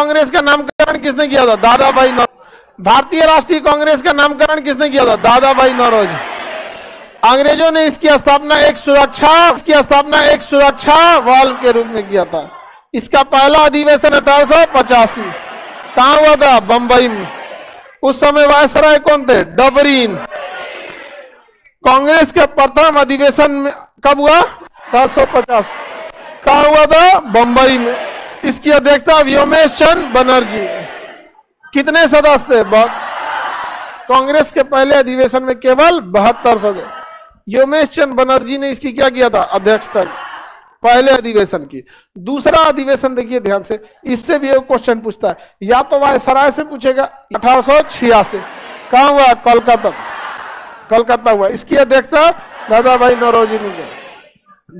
कांग्रेस का नामकरण किसने किया था? दादा भाई नौरोजी। भारतीय राष्ट्रीय कांग्रेस का नामकरण किसने किया था? दादा भाई नौरोजी। अंग्रेजों ने इसकी स्थापना एक सुरक्षा वाल्व के रूप में किया था। इसका पहला अधिवेशन 1885 कहां हुआ था? बंबई में। उस समय वायसराय कौन थे? डबरीन। कांग्रेस के प्रथम अधिवेशन में कब हुआ? 1850। कहां हुआ था? बंबई में। इसकी अध्यक्षता व्योमेश चंद्र बनर्जी। कितने सदस्य थे? कांग्रेस के पहले अधिवेशन में केवल 72 सदस्य। व्योमेश चंद्र बनर्जी ने इसकी क्या किया था? अध्यक्षता पहले अधिवेशन की। दूसरा अधिवेशन देखिए ध्यान से, इससे भी एक क्वेश्चन पूछता है, या तो वायसराय से पूछेगा। 1886 कहां हुआ? कलकत्ता हुआ। इसकी अध्यक्षता दादा भाई नौरोजी ने किया।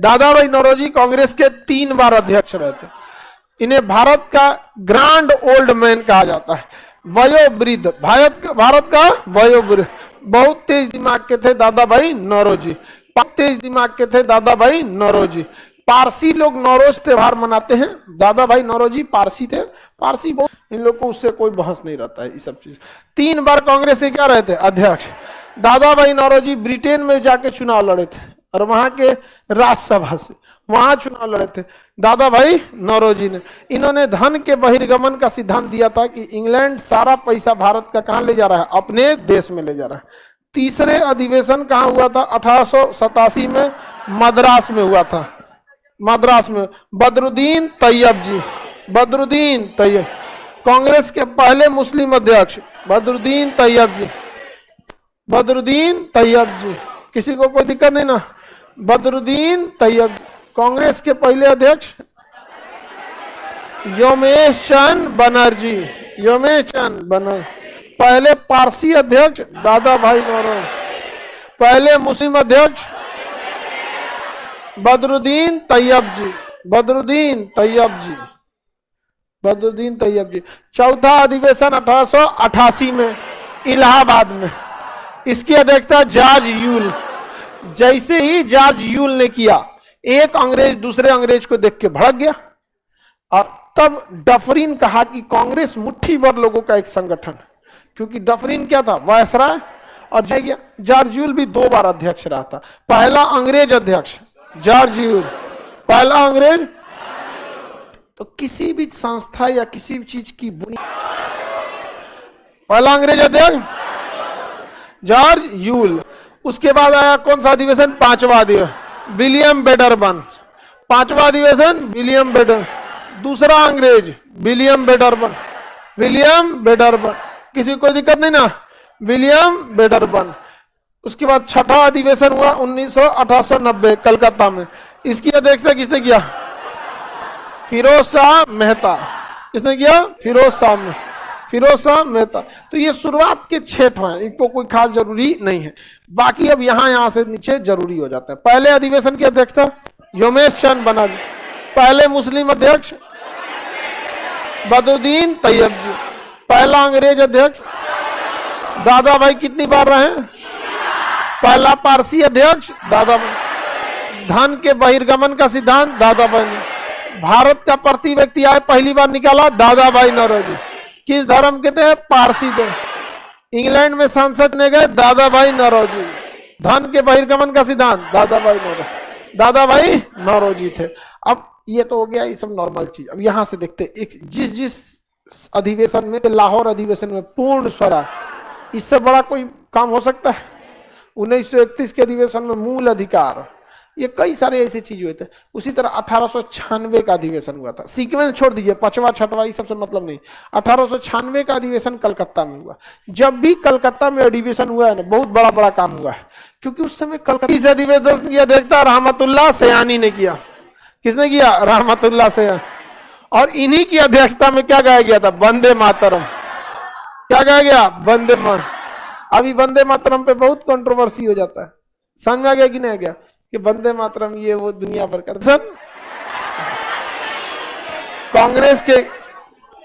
दादा भाई नौरोजी कांग्रेस के 3 बार अध्यक्ष रहे थे। इन्हें भारत का ग्रैंड ओल्ड मैन कहा जाता है, वयोवृद्ध, भारत का वयोवृद्ध। बहुत तेज दिमाग के थे दादा भाई नौरोजी, पारसी लोग नौरोज त्योहार मनाते हैं। दादा भाई नौरोजी पारसी थे, पारसी बहुत, इन लोग को उससे कोई बहस नहीं रहता है ये सब चीज। 3 बार कांग्रेस के क्या रहे थे? अध्यक्ष। दादा भाई नौरोजी ब्रिटेन में जाके चुनाव लड़े थे और वहां के राज्यसभा से वहां चुनाव लड़े थे दादा भाई नौरोजी ने। इन्होंने धन के बहिर्गमन का सिद्धांत दिया था कि इंग्लैंड सारा पैसा भारत का कहां ले जा रहा है? अपने देश में ले जा रहा है। तीसरे अधिवेशन कहां हुआ था? 1887 में मद्रास में हुआ था। मद्रास में बदरुद्दीन तैयब जी, कांग्रेस के पहले मुस्लिम अध्यक्ष बदरुद्दीन तैयब जी। किसी को कोई दिक्कत नहीं ना? बदरुद्दीन तैयब। कांग्रेस के पहले अध्यक्ष व्योमेश चंद्र बनर्जी। पहले पारसी अध्यक्ष दादा भाई नौरोजी। पहले मुस्लिम अध्यक्ष बदरुद्दीन तैयब जी। चौथा अधिवेशन 1888 में इलाहाबाद में। इसकी अध्यक्षता जॉर्ज यूल। जैसे ही जॉर्ज यूल ने किया, एक अंग्रेज दूसरे अंग्रेज को देख के भड़क गया और तब डफरिन कहा कि कांग्रेस मुट्ठी भर लोगों का एक संगठन, क्योंकि डफरिन क्या था? वायसराय। और जॉर्ज यूल भी 2 बार अध्यक्ष रहा था। पहला अंग्रेज अध्यक्ष जॉर्ज यूल, पहला अंग्रेज। तो किसी भी संस्था या किसी भी चीज की बुनियाद, पहला अंग्रेज अध्यक्ष जॉर्ज यूल। उसके बाद आया कौन सा अधिवेशन? 5वां अधिवेशन विलियम बेडरबन। 5वां अधिवेशन विलियम बेडर। दूसरा अंग्रेज विलियम बेडरबन। किसी कोई दिक्कत नहीं ना? विलियम बेडरबन। उसके बाद 6वां अधिवेशन हुआ 1890 कलकत्ता में। इसकी अध्यक्षता किसने किया? फिरोज शाह मेहता। किसने किया? फिरोज शाह मेहता। तो ये शुरुआत के 6 हैं, इनको कोई खास जरूरी नहीं है। बाकी अब यहां से नीचे जरूरी हो जाता है। पहले अधिवेशन की अध्यक्षता व्योमेश चंद्र बनर्जी। पहले मुस्लिम अध्यक्ष बदरुद्दीन तैयब जी। पहला अंग्रेज अध्यक्ष दादा भाई कितनी बार रहे? पहला पारसी अध्यक्ष दादा भाई। धन के बहिर्गमन का सिद्धांत दादा भाई ने। भारत का प्रति व्यक्ति आय पहली बार निकाला दादा भाई नौरोजी। किस धर्म के थे? पारसी थे। इंग्लैंड में सांसद ने गए दादा भाई नौरोजी। धन के बहिर्गमन का सिद्धांत दादा भाई नौरोजी थे। अब ये तो हो गया ये सब नॉर्मल चीज। अब यहां से देखते एक जिस अधिवेशन में, लाहौर अधिवेशन में पूर्ण स्वराज, इससे बड़ा कोई काम हो सकता है? 1931 के अधिवेशन में मूल अधिकार, ये कई सारे ऐसे चीज हुए थे। उसी तरह 1896 का अधिवेशन हुआ था। सीक्वेंस छोड़ दीजिए, 5वां 6वां ये सबसे मतलब नहीं। 1896 का अधिवेशन कलकत्ता में हुआ। जब भी कलकत्ता में अधिवेशन हुआ है ना, बहुत बड़ा काम हुआ है, क्योंकि उस समय कलकत्ता इस अधिवेशन की अध्यक्षता रहमतुल्लाह सयानी ने किया। किसने किया? रहमतुल्लाह सयानी। और इन्हीं की अध्यक्षता में क्या गाया गया था? वंदे मातरम। क्या गाया गया? वंदे मातरम। अभी वंदे मातरम पे बहुत कंट्रोवर्सी हो जाता है। समझ में आ गया कि नहीं आ गया कि वंदे मातरम ये वो दुनिया भर का।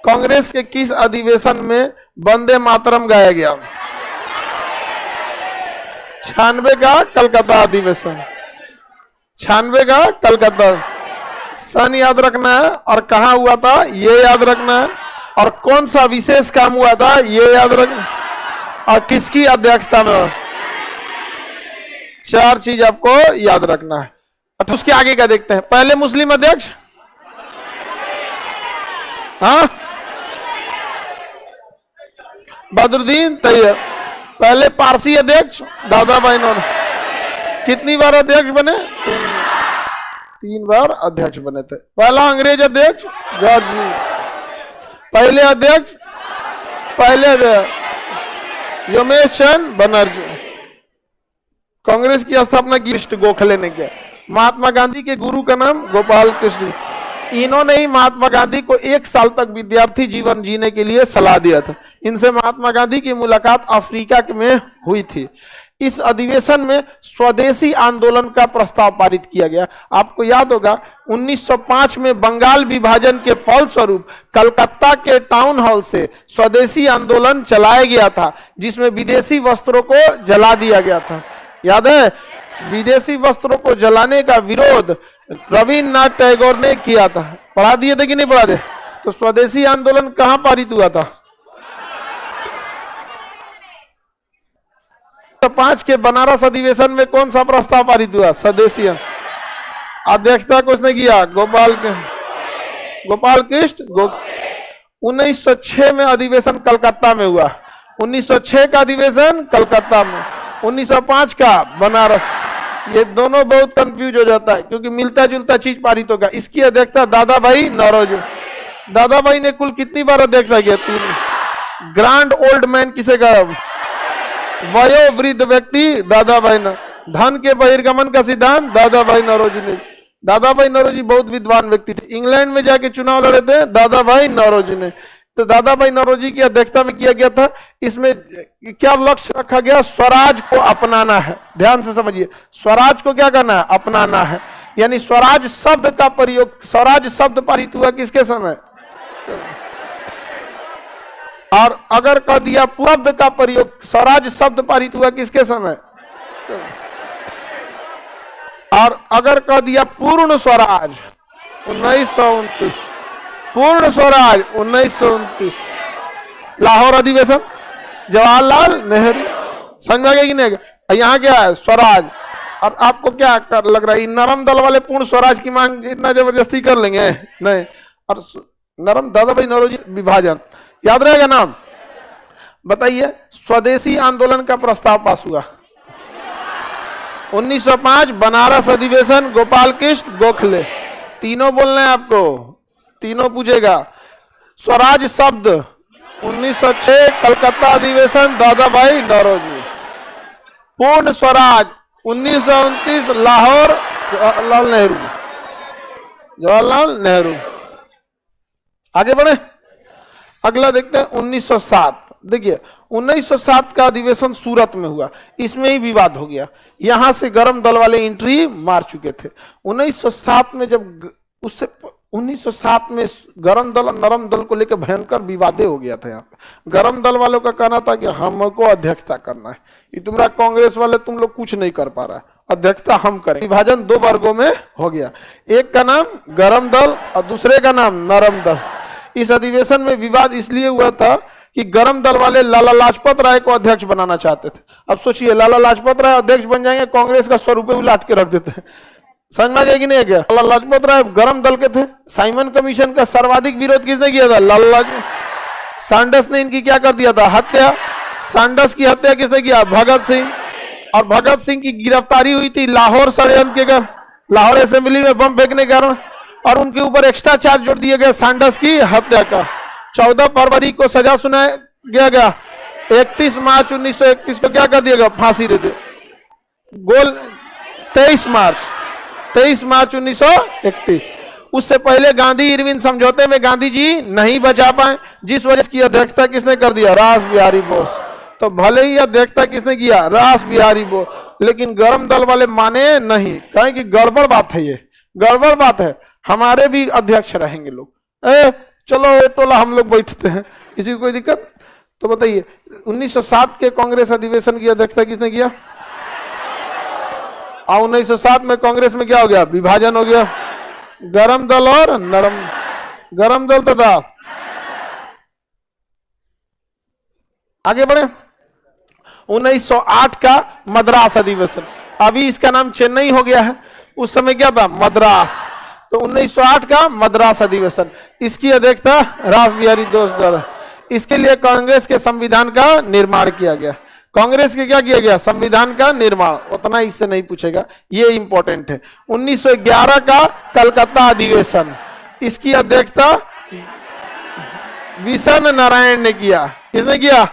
कांग्रेस के किस अधिवेशन में वंदे मातरम गाया गया? 96 का कलकत्ता अधिवेशन। 96 का कलकत्ता। सन याद रखना है और कहां हुआ था ये याद रखना है। और कौन सा विशेष काम हुआ था ये याद रखना, और किसकी अध्यक्षता में हुआ। 4 चीज आपको याद रखना है। अच्छा उसके आगे क्या देखते हैं। पहले मुस्लिम अध्यक्ष, हाँ बदरुद्दीन तैयब। पहले पारसी अध्यक्ष दादा भाई नौरोजी। कितनी बार अध्यक्ष बने? 3 बार अध्यक्ष बने थे। पहला अंग्रेज अध्यक्ष जॉर्ज जी। पहले अध्यक्ष योमेश चंद बनर्जी। कांग्रेस की स्थापना की गोखले ने किया। महात्मा गांधी के गुरु का नाम गोपाल कृष्ण। इन्होंने ही महात्मा गांधी को 1 साल तक विद्यार्थी जीवन जीने के लिए सलाह दिया था। इनसे महात्मा गांधी की मुलाकात अफ्रीका में हुई थी। इस अधिवेशन में स्वदेशी आंदोलन का प्रस्ताव पारित किया गया। आपको याद होगा 1905 में बंगाल विभाजन के फलस्वरूप कलकत्ता के टाउन हॉल से स्वदेशी आंदोलन चलाया गया था, जिसमें विदेशी वस्त्रों को जला दिया गया था। याद है? विदेशी वस्त्रों को जलाने का विरोध रविन्द्रनाथ टैगोर ने किया था। पढ़ा दिए थे कि नहीं पढ़ा दे? तो स्वदेशी आंदोलन कहां पारित हुआ था? 5 के बनारस अधिवेशन में कौन सा प्रस्ताव पारित हुआ? स्वदेशी। अध्यक्षता किसने किया? गोपाल कृष्ण 1906 में अधिवेशन कलकत्ता में हुआ। 1906 का अधिवेशन कलकत्ता में, 1905 का बनारस। ये दोनों बहुत कंफ्यूज हो जाता है क्योंकि मिलता जुलता चीज पारित होगा। इसकी अध्यक्षता दादा भाई नौरोजी। दादा भाई ने कुल कितनी बार अध्यक्षता किया? 3। ग्रांड ओल्ड मैन किसे कहा? वयोवृद्ध व्यक्ति दादा भाई। धन के बहिर्गमन का सिद्धांत दादा भाई नौरोजी ने। दादा भाई नौरोजी बहुत विद्वान व्यक्ति थे। इंग्लैंड में जाके चुनाव लड़े थे दादा भाई नौरोजी ने। तो दादा भाई नौरोजी की अध्यक्षता में किया गया था। इसमें क्या लक्ष्य रखा गया? स्वराज को अपनाना है। ध्यान से समझिए, स्वराज को क्या करना है? अपनाना है। यानी स्वराज शब्द का प्रयोग, स्वराज शब्द पारित हुआ किसके समय? और अगर कह दिया शब्द का प्रयोग, स्वराज शब्द पारित हुआ किसके समय? और अगर कह दिया पूर्ण स्वराज 1929, पूर्ण स्वराज 1929। लाहौर अधिवेशन जवाहरलाल नेहरू। समझ में आ गया कि नहीं? यहाँ क्या है? स्वराज। और आपको क्या लग रहा है नरम दल वाले पूर्ण स्वराज की मांग इतना जबरदस्ती कर लेंगे? नहीं। और नरम दादा भाई नौरोजी विभाजन याद रहेगा नाम। बताइए स्वदेशी आंदोलन का प्रस्ताव पास हुआ 1905 बनारस अधिवेशन गोपाल कृष्ण गोखले। तीनों बोलने हैं आपको, तीनों पूछेगा। स्वराज शब्द 1906 कलकत्ता अधिवेशन दादा भाई नौरोजी। पूर्ण स्वराज 1929 लाहौर जवाहरलाल नेहरू। आगे बढ़े, अगला देखते हैं 1907। देखिए 1907 का अधिवेशन सूरत में हुआ। इसमें ही विवाद हो गया। यहां से गरम दल वाले एंट्री मार चुके थे। 1907 में जब उससे 1907 में गरम दल और नरम दल को लेकर भयंकर विवादे हो गया था। यहाँ पे गरम दल वालों का कहना था कि हमको अध्यक्षता करना है, ये तुम्हारा कांग्रेस वाले तुम लोग कुछ नहीं कर पा रहा है, अध्यक्षता हम करें। विभाजन 2 वर्गों में हो गया, एक का नाम गरम दल और दूसरे का नाम नरम दल। इस अधिवेशन में विवाद इसलिए हुआ था कि गरम दल वाले लाला लाजपत राय को अध्यक्ष बनाना चाहते थे। अब सोचिए लाला लाजपत राय अध्यक्ष बन जाएंगे, कांग्रेस का 100 रुपए उलाट के रख देते हैं। समझ में आ गया कि नहीं गया? लाला लाजपत राय गरम दल के थे। साइमन कमीशन का सर्वाधिक विरोध किसने किया था? लाला सैंडर्स ने इनकी क्या कर दिया था? हत्या। सैंडर्स की हत्या किसने किया? भगत सिंह। और भगत सिंह की गिरफ्तारी हुई थी लाहौर षड्यंत्र के कारण, लाहौर असेंबली में बम फेंकने के कारण, और उनके ऊपर एक्स्ट्रा चार्ज जोड़ दिया गया सैंडर्स की हत्या का। 14 फरवरी को सजा सुनाया गया। 31 मार्च 1931 को क्या कर दिया गया? फांसी दे दी। गोल 23 मार्च 1931। उससे पहले गांधी इरविन समझौते में गांधी जी नहीं बचा पाए, जिस वजह की अध्यक्षता किसने कर दिया? रास बिहारी बोस। तो भले ही अध्यक्षता किसने किया? रास बिहारी बोस। लेकिन गरम दल वाले माने नहीं, कहें कि गड़बड़ बात है, ये गड़बड़ बात है, हमारे भी अध्यक्ष रहेंगे लोग। चलो ये टोला हम लोग बैठते हैं, किसी को कोई दिक्कत? तो बताइए 1907 के कांग्रेस अधिवेशन की अध्यक्षता किसने किया? और 1907 में कांग्रेस में क्या हो गया? विभाजन हो गया। गरम दल और नरम, गरम दल तथा आगे बढ़े। 1908 का मद्रास अधिवेशन, अभी इसका नाम चेन्नई हो गया है, उस समय क्या था, मद्रास। तो 1908 का मद्रास अधिवेशन, इसकी अध्यक्षता रास बिहारी बोस द्वारा। इसके लिए कांग्रेस के संविधान का निर्माण किया गया। कांग्रेस के क्या किया गया, संविधान का निर्माण। उतना इससे नहीं पूछेगा, ये इंपॉर्टेंट है। 1911 का कलकत्ता अधिवेशन, इसकी अध्यक्षता विशन नारायण ने किया। किसने किया,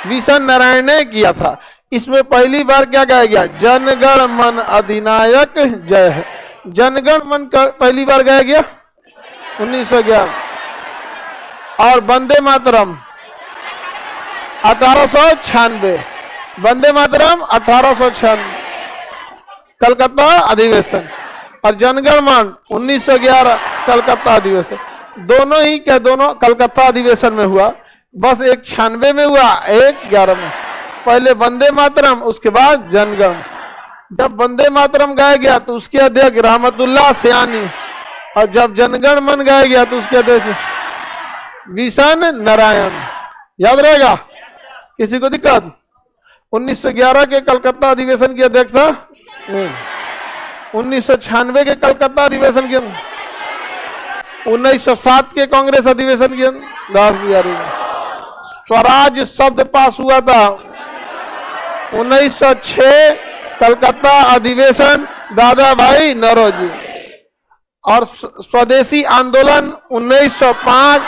विशन नारायण ने किया था। इसमें पहली बार क्या गाया गया, जनगण मन अधिनायक जय है। जनगण मन का पहली बार गाया गया 1911। और वंदे मातरम 1896, वंदे मातरम 1896 कलकत्ता अधिवेशन। और जनगण मन 1911 कलकत्ता अधिवेशन। दोनों ही क्या, दोनों कलकत्ता अधिवेशन में हुआ, बस एक 96 में हुआ, एक 11 में। पहले वंदे मातरम, उसके बाद जनगण। जब वंदे मातरम गाया गया तो उसके अध्यक्ष रहमतुल्लाह सयानी, और जब जनगण मन गाया गया तो उसके अध्यक्ष विशन नारायण। याद रहेगा, किसी को दिक्कत। 1911 के कलकत्ता अधिवेशन की अध्यक्षता, 1996 के कलकत्ता अधिवेशन की, 1907 के कांग्रेस अधिवेशन की रास बिहारी। स्वराज शब्द पास हुआ था 1906 कलकत्ता अधिवेशन दादा भाई नौरोजी। और स्वदेशी आंदोलन 1905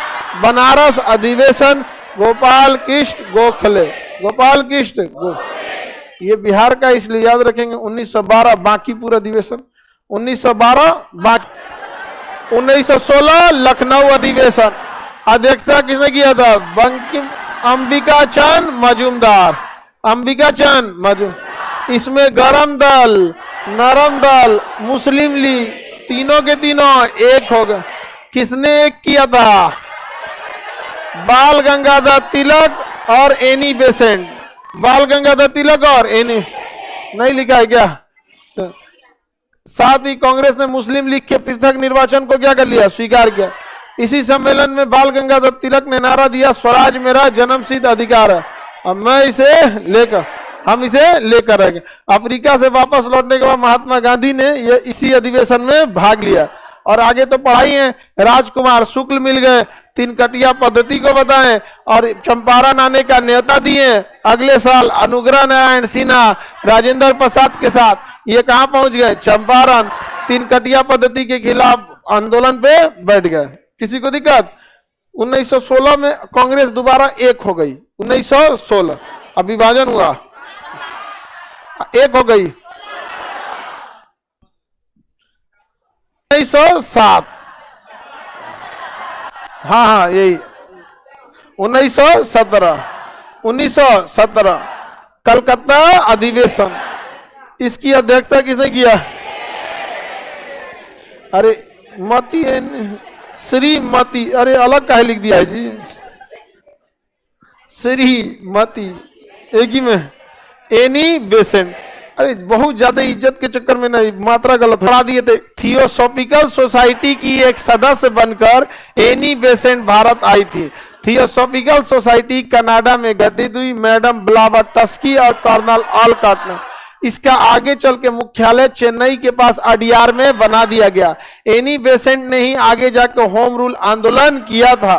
बनारस अधिवेशन गोपाल कृष्ण गोखले। गोपाल कृष्ण गोखले, ये बिहार का इसलिए याद रखेंगे। 1912 बांकीपुर अधिवेशन, 1912 बांकी। 1916 लखनऊ अधिवेशन, अध्यक्षता किसने किया था, बंकिम अंबिका चंद मजूमदार। अंबिका चंद मजूमदार। इसमें गरम दल, नरम दल, मुस्लिम लीग, तीनों के तीनों एक हो गए। किसने एक किया था, बाल गंगाधर तिलक और एनी बेसेंट। बाल गंगाधर तिलक और एनी, नहीं लिखा है क्या। तो साथ ही कांग्रेस ने मुस्लिम लीग के पृथक निर्वाचन को क्या कर लिया, स्वीकार किया। इसी सम्मेलन में बाल गंगाधर तिलक ने नारा दिया, स्वराज मेरा जन्मसिद्ध अधिकार है, अब मैं इसे लेकर, हम इसे लेकर आएंगे। अफ्रीका से वापस लौटने के बाद महात्मा गांधी ने ये इसी अधिवेशन में भाग लिया। और आगे तो पढ़ाई है, राजकुमार शुक्ल मिल गए, तीन कटिया पद्धति को बताएं और चंपारण आने का न्योता दिए। अगले साल अनुग्रह नारायण सिन्हा राजेंद्र प्रसाद के साथ ये कहां पहुंच गए, चंपारण। तीन कटिया पद्धति के खिलाफ आंदोलन पे बैठ गए। किसी को दिक्कत। 1916 में कांग्रेस दोबारा एक हो गई। 1916 अब विभाजन हुआ, एक हो गई। 1907, हाँ यही 1917 कलकत्ता अधिवेशन, इसकी अध्यक्षता किसने किया, अरे मती श्रीमती, अरे अलग काहे लिख दिया है जी, श्रीमती एक ही में, एनी बेसेंट। अरे बहुत ज्यादा इज्जत के चक्कर में नहीं, मात्रा गलत बढ़ा दिए थे। थियोसॉफिकल सोसाइटी की एक सदस्य बनकर एनी बेसेंट भारत आई थी। थियोसॉफिकल सोसाइटी कनाडा में गठित हुई मैडम ब्लावाटस्की और कर्नल ऑलकॉट ने। इसका आगे चल के मुख्यालय चेन्नई के पास अडियार में बना दिया गया। एनी बेसेंट ने ही आगे जाकर होम रूल आंदोलन किया था,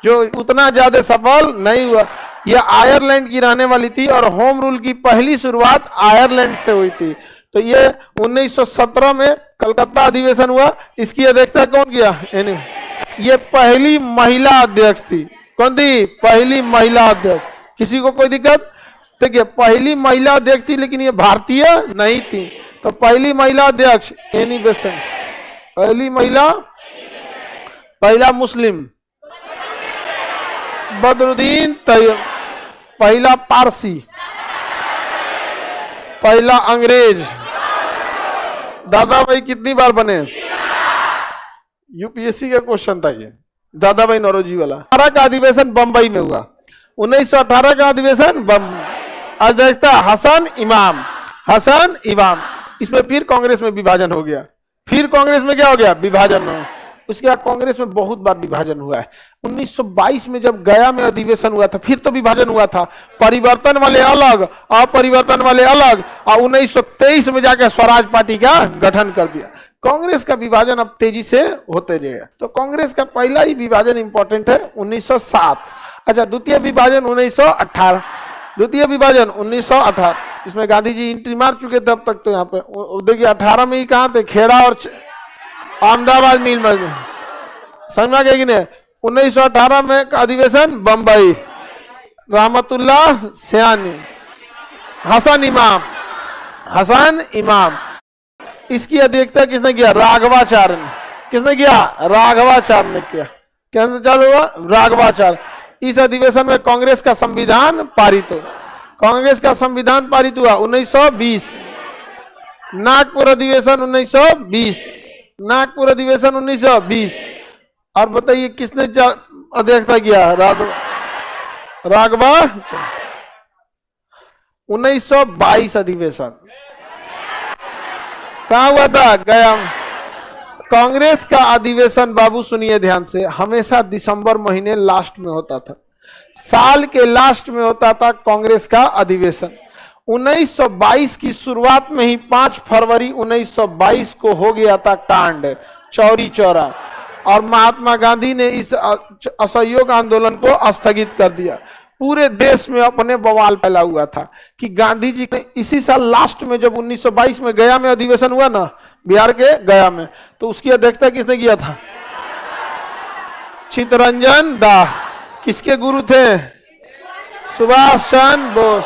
जो उतना ज्यादा सफल नहीं हुआ। यह आयरलैंड की रहने वाली थी और होम रूल की पहली शुरुआत आयरलैंड से हुई थी। तो ये 1917 में कलकत्ता अधिवेशन हुआ। इसकी अध्यक्षता कौन किया, ये पहली महिला अध्यक्ष थी। कौन थी, पहली महिला अध्यक्ष। किसी को कोई दिक्कत। देखिए पहली महिला अध्यक्ष थी, लेकिन ये भारतीय नहीं थी। तो पहली महिला अध्यक्ष एनी बेसेंट, पहली महिला, पहला मुस्लिम बदरुद्दीन तैयब, पहला पारसी, पहला अंग्रेज। दादा भाई कितनी बार बने, यूपीएससी का क्वेश्चन था ये, दादा भाई नौरोजी वाला। 18 का अधिवेशन बंबई में हुआ। 1918 का अधिवेशन बंबई, अध्यक्षता हसन इमाम, हसन इमाम। इसमें फिर कांग्रेस में विभाजन हो गया। फिर कांग्रेस में क्या हो गया, विभाजन हो। उसके बाद कांग्रेस में बहुत बार विभाजन हुआ है। 1922 में जब गया में अधिवेशन हुआ था, फिर तो विभाजन हुआ था, परिवर्तन वाले अलग, अपरिवर्तन वाले अलग, और 1923 में जाकर स्वराज पार्टी का गठन कर दिया। कांग्रेस का विभाजन अब तेजी से होते जाएगा। तो कांग्रेस का पहला ही विभाजन इंपॉर्टेंट है 1907। अच्छा, द्वितीय विभाजन 1918, द्वितीय विभाजन 1918, इसमें गांधी जी एंट्री मार चुके थे अब तक। तो यहाँ पे देखिए 18 में ही कहाँ थे, खेड़ा और अहमदाबाद मिल में, समझ गए कि नहीं। 1918 में अधिवेशन बंबई, रहमतुल्लाह सयानी, हसन इमाम, हसन इमाम। इसकी अध्यक्षता किसने किया, राघवाचार्य ने। किसने किया, राघवाचार्य ने किया। कैसे चालू हुआ, राघवाचार्य। इस अधिवेशन में कांग्रेस का संविधान पारित हुआ, कांग्रेस का संविधान पारित हुआ 1920। नागपुर अधिवेशन 1920, नागपुर अधिवेशन 1920। और बताइए किसने अध्यक्षता किया, राघवा। 1922 अधिवेशन कहाँ हुआ था, गया। कांग्रेस का अधिवेशन बाबू सुनिए ध्यान से, हमेशा दिसंबर महीने लास्ट में होता था, साल के लास्ट में होता था कांग्रेस का अधिवेशन। 1922 की शुरुआत में ही 5 फरवरी 1922 को हो गया था कांड चौरी चौरा, और महात्मा गांधी ने इस असहयोग आंदोलन को स्थगित कर दिया। पूरे देश में अपने बवाल फैला हुआ था कि गांधी जी ने इसी साल लास्ट में जब 1922 में गया में अधिवेशन हुआ ना, बिहार के गया में, तो उसकी अध्यक्षता किसने किया था, चित्तरंजन दास। किसके गुरु थे, सुभाष चंद्र बोस।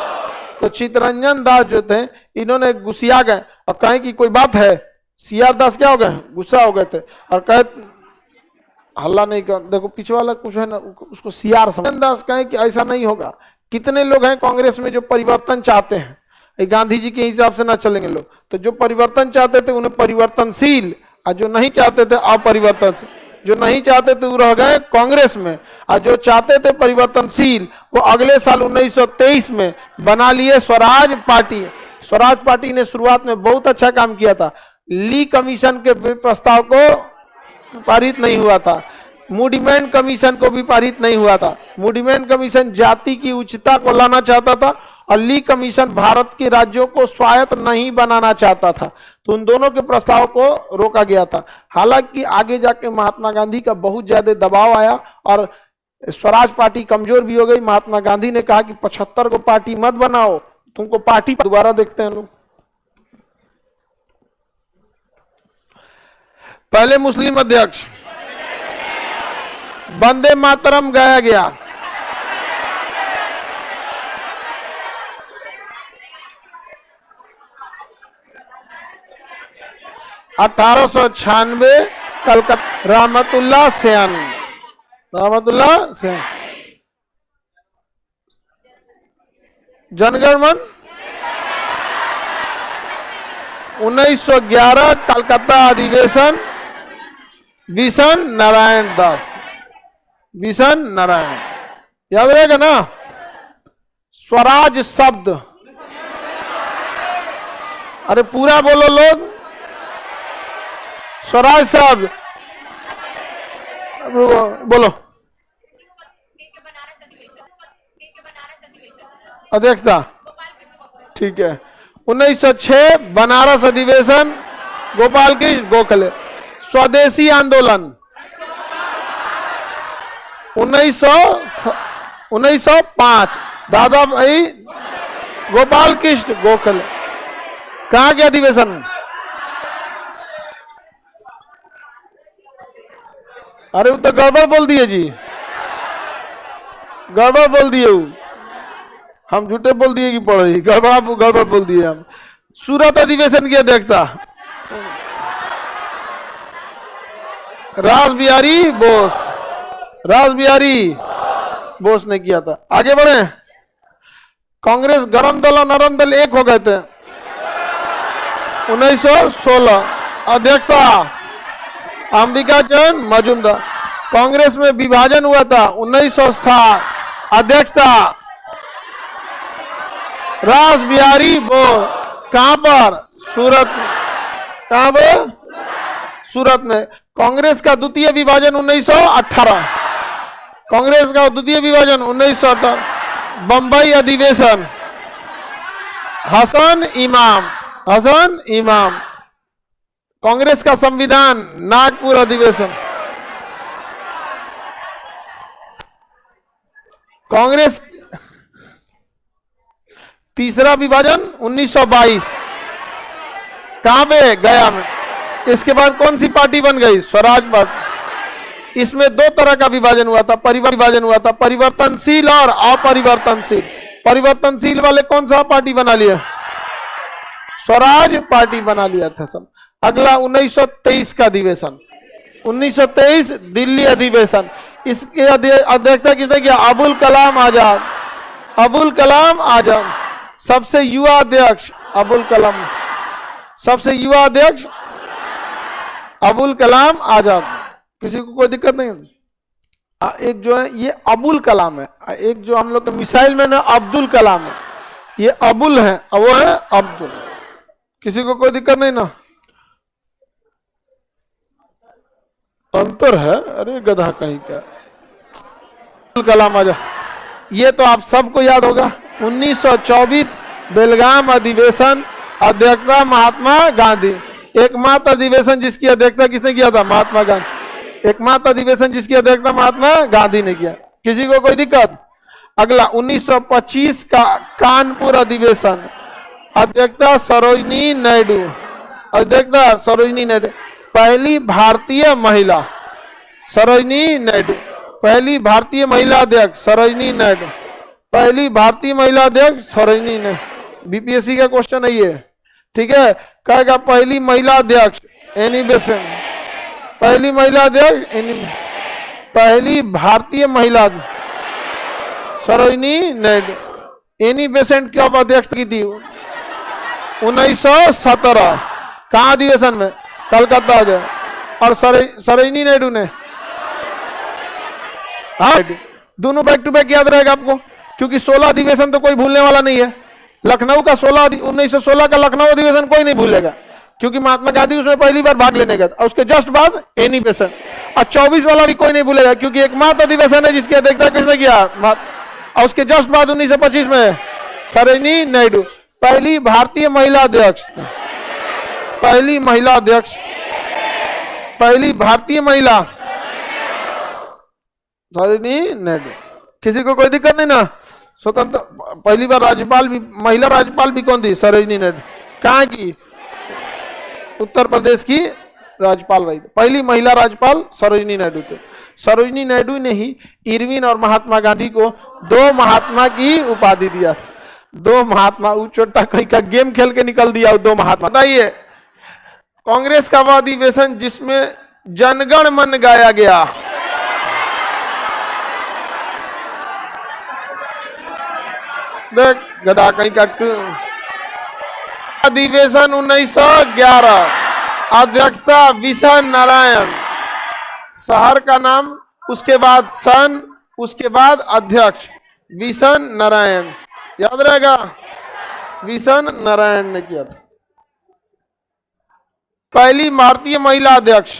तो चित्तरंजन दास जो थे, इन्होंने गुस्सिया गए और कहे कि कोई बात है, सीआर दास क्या हो गए, गुस्सा हो गए थे और कहे हल्ला नहीं कर, देखो पीछे वाला कुछ है ना, उसको सीआर समझ। दास कहे कि ऐसा नहीं होगा। कितने लोग हैं कांग्रेस में जो परिवर्तन चाहते हैं, गांधी जी के हिसाब से ना चलेंगे लोग। तो जो परिवर्तन चाहते थे उन्हें परिवर्तनशील, और जो नहीं चाहते थे अपरिवर्तनशील। जो नहीं चाहते थे वो रह गए कांग्रेस में, और जो चाहते थे परिवर्तनशील वो अगले साल 1923 में बना लिए स्वराज पार्टी। स्वराज पार्टी ने शुरुआत में बहुत अच्छा काम किया था। ली कमीशन के प्रस्ताव को पारित नहीं हुआ था, मूडीमैन कमीशन को भी पारित नहीं हुआ था। मूडीमैन कमीशन जाति की उच्चता को लाना चाहता था, और ली कमीशन भारत के राज्यों को स्वायत्त नहीं बनाना चाहता था। तो उन दोनों के प्रस्ताव को रोका गया था। हालांकि आगे जाके महात्मा गांधी का बहुत ज्यादा दबाव आया और स्वराज पार्टी कमजोर भी हो गई। महात्मा गांधी ने कहा कि 75 को पार्टी मत बनाओ, तुमको पार्टी दोबारा देखते हैं लोग। पहले मुस्लिम अध्यक्ष, वंदे मातरम गाया गया। (1896) कलकत्ता, रहमतुल्लाह सयानी, रहमतुल्लाह सयानी। जनगण मन 1911 कलकत्ता अधिवेशन, बिशन नारायण दास, बिशन नारायण, याद रहेगा ना। स्वराज शब्द, अरे पूरा बोलो लोग, स्वराज शब्द बोलो। अध्यक्षता ठीक है। 1906 बनारस अधिवेशन, गोपाल कृष्ण गोखले। स्वदेशी आंदोलन 1905, दादा भाई गोपाल कृष्ण गोखले। कहाँ के अधिवेशन, अरे वो तो गड़बड़ बोल दिए जी, गड़बड़ बोल दिए, हम झूठे बोल दिए कि पढ़ रही, गड़बड़ बोल दिए हम। सूरत अधिवेशन की अध्यक्षता रास बिहारी बोस, रास बिहारी बोस ने किया था। आगे बढ़े। कांग्रेस गरम दल और नरम दल एक हो गए थे 1916। अध्यक्षता अंबिका चंद मजूमदार। कांग्रेस में विभाजन हुआ था 1960। अध्यक्षता रास बिहारी बोस। कहां पर, सूरत में। कहां पर, सूरत में। कांग्रेस का द्वितीय विभाजन 1918, कांग्रेस का द्वितीय विभाजन 1918, बंबई अधिवेशन, हसन इमाम, हसन इमाम, कांग्रेस का संविधान, नागपुर अधिवेशन, कांग्रेस तीसरा विभाजन 1922, कहां पे? गया में। इसके बाद कौन सी पार्टी बन गई? स्वराज पार्टी। इसमें दो तरह का विभाजन हुआ था, विभाजन हुआ था, परिवर्तनशील और अपरिवर्तनशील। परिवर्तनशील वाले कौन सा पार्टी बना लिया? स्वराज पार्टी बना लिया था सब। अगला 1923 का अधिवेशन, 1923 दिल्ली अधिवेशन। इसके अध्यक्षता किसने किया? अबुल कलाम आजाद, अबुल कलाम आजाद, सबसे युवा अध्यक्ष अबुल कलाम, सबसे युवा अध्यक्ष अबुल कलाम आजाद। किसी को कोई दिक्कत नहीं? एक जो है ये अबुल कलाम है, एक जो हम लोग के मिसाइल में ना अब्दुल कलाम है, ये अबुल है और वो है अब्दुल। किसी को कोई दिक्कत नहीं ना? अंतर है? अरे गधा कहीं का। अब्दुल कलाम आजाद, ये तो आप सबको याद होगा। 1924 बेलगाम अधिवेशन, अध्यक्षता महात्मा गांधी। एकमात्र अधिवेशन जिसकी अध्यक्षता किसने किया था? महात्मा गांधी। एकमात्र अधिवेशन जिसकी अध्यक्षता महात्मा गांधी ने किया। किसी को कोई दिक्कत? अगला 1925 का कानपुर अधिवेशन, अध्यक्षता सरोजिनी नायडू, अध्यक्षता सरोजिनी नायडू, पहली भारतीय महिला सरोजिनी नायडू, पहली भारतीय महिला अध्यक्ष सरोजिनी नायडू, पहली भारतीय महिला अध्यक्ष सरोजिनी नायडू। बीपीएससी का क्वेश्चन है ये, ठीक है? कहेगा पहली महिला अध्यक्ष एनी बेसेंट, पहली महिला अध्यक्ष एनी, पहली भारतीय महिला सरोजिनी नायडू। एनी बेसेंट कब अध्यक्ष की थी? 1917। कहां अधिवेशन में? कलकत्ता जो। और सरोजिनी नायडू ने, हाँ दोनों बैक टू बैक याद रहेगा आपको, क्योंकि 16 अधिवेशन तो कोई भूलने वाला नहीं है। लखनऊ का 1916 का लखनऊ अधिवेशन कोई नहीं भूलेगा, क्योंकि महात्मा गांधी उसमें पहली बार भाग लेने गए। और उसके जस्ट बाद एनी बेसेंट। और 24 वाला भी कोई नहीं भूलेगा, क्योंकि एकमात्र अधिवेशन है जिसकी अध्यक्षता किसने किया? और उसके जस्ट बाद 1925 में सरोजिनी नायडू, पहली भारतीय महिला अध्यक्ष, पहली महिला अध्यक्ष, पहली भारतीय महिला सरोजिनी नायडू। किसी को कोई दिक्कत नहीं ना? स्वतंत्र पहली बार राज्यपाल भी, महिला राज्यपाल भी कौन थी? सरोजिनी नायडू। कहाँ की? उत्तर प्रदेश की राज्यपाल रही थी। पहली महिला राज्यपाल सरोजिनी नायडू थे। सरोजिनी नायडू ने ही इरविन और महात्मा गांधी को दो महात्मा की उपाधि दिया था। दो महात्मा, छोटा कहीं का गेम खेल के निकल दिया। दो महात्मा। बताइए, कांग्रेस का वह अधिवेशन जिसमें जनगण मन गाया गया, देख गधा कहीं का। अधिवेशन 1911, अध्यक्षता विशन नारायण, शहर का नाम, उसके बाद सन, उसके बाद अध्यक्ष विशन नारायण। याद रहेगा? विशन नारायण ने किया था। पहली भारतीय महिला अध्यक्ष,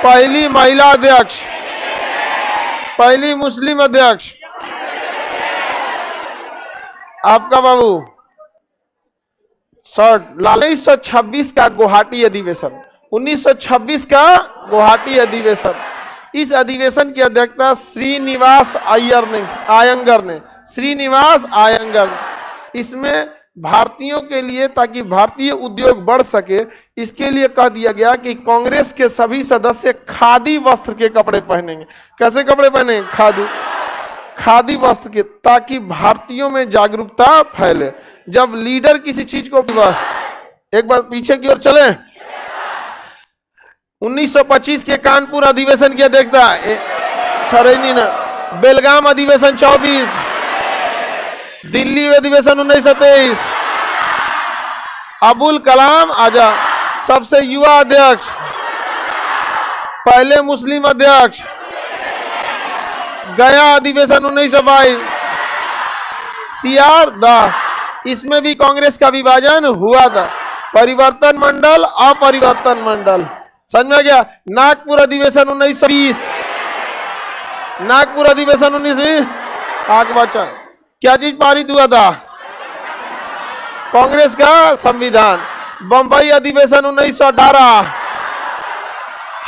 पहली महिला अध्यक्ष, पहली मुस्लिम अध्यक्ष आपका बाबू 1926 का गुवाहाटी अधिवेशन, 1926 का गुवाहाटी अधिवेशन। इस अधिवेशन की अध्यक्षता श्रीनिवास आयंगर ने, श्रीनिवास आयंगर। इसमें भारतीयों के लिए, ताकि भारतीय उद्योग बढ़ सके, इसके लिए कह दिया गया कि कांग्रेस के सभी सदस्य खादी वस्त्र के कपड़े पहनेंगे। कैसे कपड़े पहनेंगे? खादी वस्त्र के, ताकि भारतीयों में जागरूकता फैले। जब लीडर किसी चीज को, एक बार पीछे की ओर चले, 1925 के कानपुर अधिवेशन की अध्यक्षता सरोजिनी ने, बेलगाम अधिवेशन 24, दिल्ली अधिवेशन 1923, अबुल कलाम आजाद, सबसे युवा अध्यक्ष, पहले मुस्लिम अध्यक्ष, गया अधिवेशन 1922, सीआर दास। इसमें भी कांग्रेस का विभाजन हुआ था, परिवर्तन मंडल, अपरिवर्तन मंडल। समझ में आ गया? नागपुर अधिवेशन 1920, नागपुर अधिवेशन 1920 आगे बचा। क्या चीज पारित हुआ था? कांग्रेस का संविधान। बंबई अधिवेशन 1918,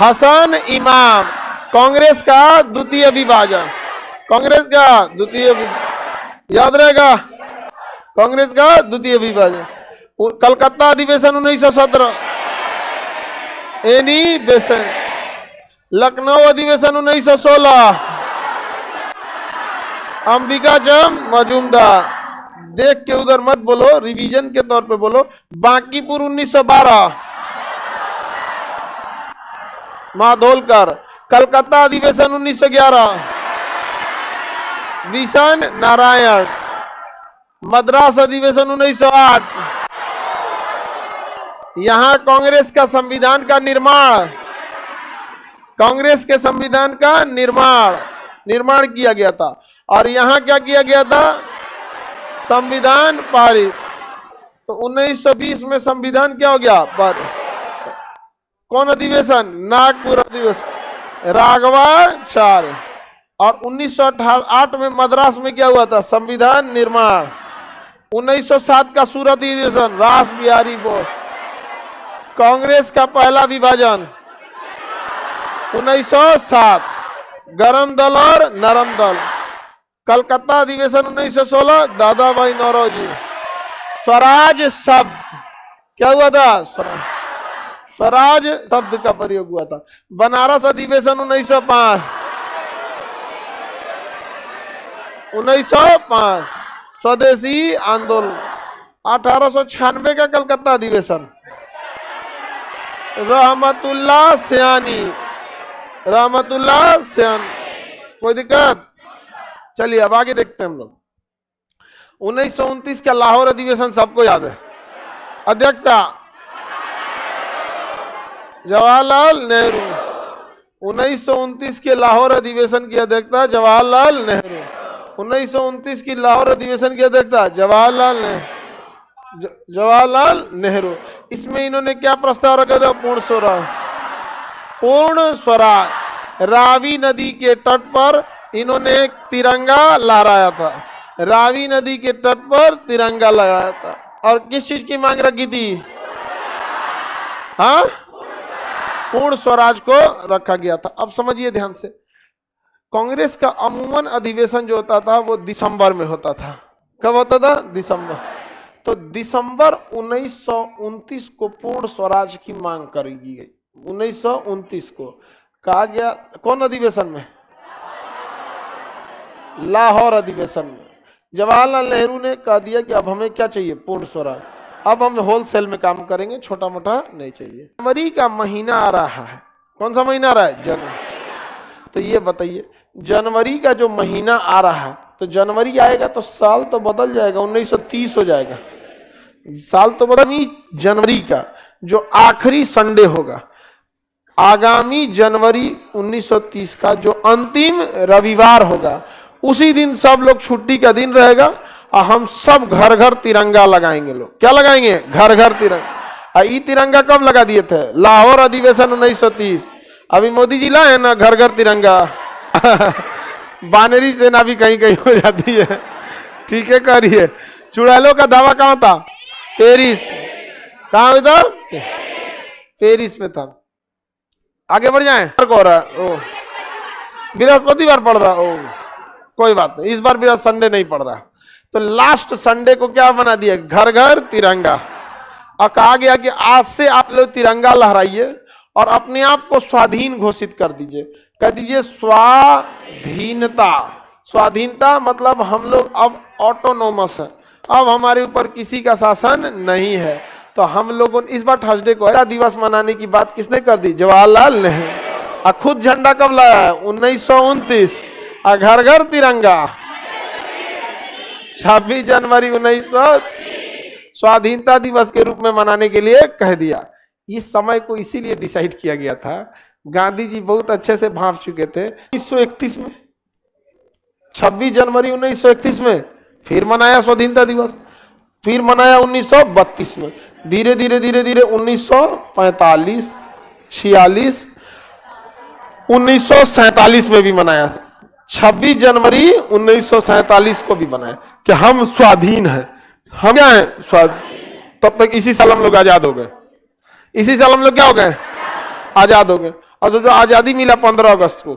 हसन इमाम, कांग्रेस का द्वितीय विभाजन, कांग्रेस का द्वितीय, याद रहेगा, कांग्रेस का द्वितीय विभाजन। कलकत्ता अधिवेशन 1917, एनी बेसेंट। लखनऊ अधिवेशन 1916, अंबिका चंद मजूमदार। देख के उधर मत बोलो, रिवीजन के तौर पे बोलो। बांकीपुर 1912, माधोलकर। कलकत्ता अधिवेशन 1911, विशन नारायण। मद्रास अधिवेशन 1908, यहां कांग्रेस का संविधान का निर्माण, कांग्रेस के संविधान का निर्माण किया गया था। और यहां क्या किया गया था? संविधान पारित। तो 1920 में संविधान क्या हो गया? पारित। कौन अधिवेशन? नागपुर अधिवेशन, राघवाचार्य। और 1908 में मद्रास में क्या हुआ था? संविधान निर्माण। 1907 का सूरत अधिवेशन, रास बिहारी बोस। कांग्रेस का पहला विभाजन 1907, गरम दल और नरम दल। कलकत्ता अधिवेशन 1916, दादा भाई नौरोजी। स्वराज शब्द क्या हुआ था? स्वराज शब्द का प्रयोग हुआ था। बनारस अधिवेशन 1905, 1905। स्वदेशी आंदोलन 1896 का कलकत्ता अधिवेशन। रहमतुल्लाह सयानी, रहमतुल्लाह सयानी। कोई दिक्कत? चलिए अब आगे देखते हैं हम लोग। 1929 का लाहौर अधिवेशन सबको याद है। अध्यक्षता जवाहरलाल नेहरू। 1929 के लाहौर अधिवेशन की अध्यक्षता जवाहरलाल नेहरू। 1929 की लाहौर अधिवेशन की अध्यक्षता जवाहरलाल नेहरू। इसमें इन्होंने क्या प्रस्ताव रखा था? पूर्ण स्वराज, पूर्ण स्वराज। रावी नदी के तट पर इन्होंने एक तिरंगा लहराया था, रावी नदी के तट पर तिरंगा लहराया था। और किस चीज की मांग रखी थी? हाँ, पूर्ण स्वराज को रखा गया था। अब समझिए ध्यान से, कांग्रेस का अमूमन अधिवेशन जो होता था वो दिसंबर में होता था। कब होता था? दिसंबर। तो दिसंबर 1929 को पूर्ण स्वराज की मांग करी गई। 1929 को कहा गया, कौन अधिवेशन में? लाहौर अधिवेशन में। जवाहरलाल नेहरू ने कह दिया कि अब हमें क्या चाहिए? पूर्ण स्वराज। अब हम होलसेल में काम करेंगे, छोटा मोटा नहीं चाहिए। जनवरी का महीना आ रहा है। कौन सा महीना आ रहा है? जनवरी। तो ये बताइए, जनवरी का जो महीना आ रहा है, तो जनवरी आएगा तो साल तो बदल जाएगा, 1930 हो जाएगा। साल तो बदल नहीं, जनवरी का जो आखिरी संडे होगा, आगामी जनवरी 1930 का जो अंतिम रविवार होगा, उसी दिन सब लोग छुट्टी का दिन रहेगा और हम सब घर घर तिरंगा लगाएंगे। लोग क्या लगाएंगे? घर घर तिरंगा। ये तिरंगा कब लगा दिए थे? लाहौर अधिवेशन 1930। अभी मोदी जी लाए ना घर घर तिरंगा। बानरी सेना भी कहीं कहीं हो जाती है। ठीक है, कह रही है। चुड़ैलों का दावा कहाँ था? पेरिस। कहाँ हुआ था? पेरिस में था। आगे बढ़ जाए। हो रहा है, बृहस्पतिवार पड़ रहा। ओ कोई बात नहीं, इस बार भी संडे नहीं पड़ रहा। तो लास्ट संडे को क्या बना दिया? घर घर तिरंगा। और कहा गया कि आज से आप लोग तिरंगा लहराइए और अपने आप को स्वाधीन घोषित कर दीजिए। कह दीजिए स्वाधीनता। स्वाधीनता मतलब हम लोग अब ऑटोनोमस है, अब हमारे ऊपर किसी का शासन नहीं है। तो हम लोगों ने इस बार थर्सडे को दिवस मनाने की बात किसने कर दी? जवाहरलाल नेहरू। और खुद झंडा कब लाया है? 1929। और घर घर तिरंगा 26 जनवरी 1900 स्वाधीनता दिवस के रूप में मनाने के लिए कह दिया। इस समय को इसीलिए डिसाइड किया गया था, गांधी जी बहुत अच्छे से भांप चुके थे। 1931 में 26 जनवरी 1931 में फिर मनाया स्वाधीनता दिवस, फिर मनाया 1932 में, धीरे धीरे 1945, 46 1947 में भी मनाया, 26 जनवरी 1947 को भी मनाया कि हम स्वाधीन हैं। हम क्या हैं? स्वाधीन। तब तक इसी साल हम लोग आजाद हो गए, इसी साल हम लोग क्या हो गए? आजाद हो गए। और जो आजादी मिला 15 अगस्त को,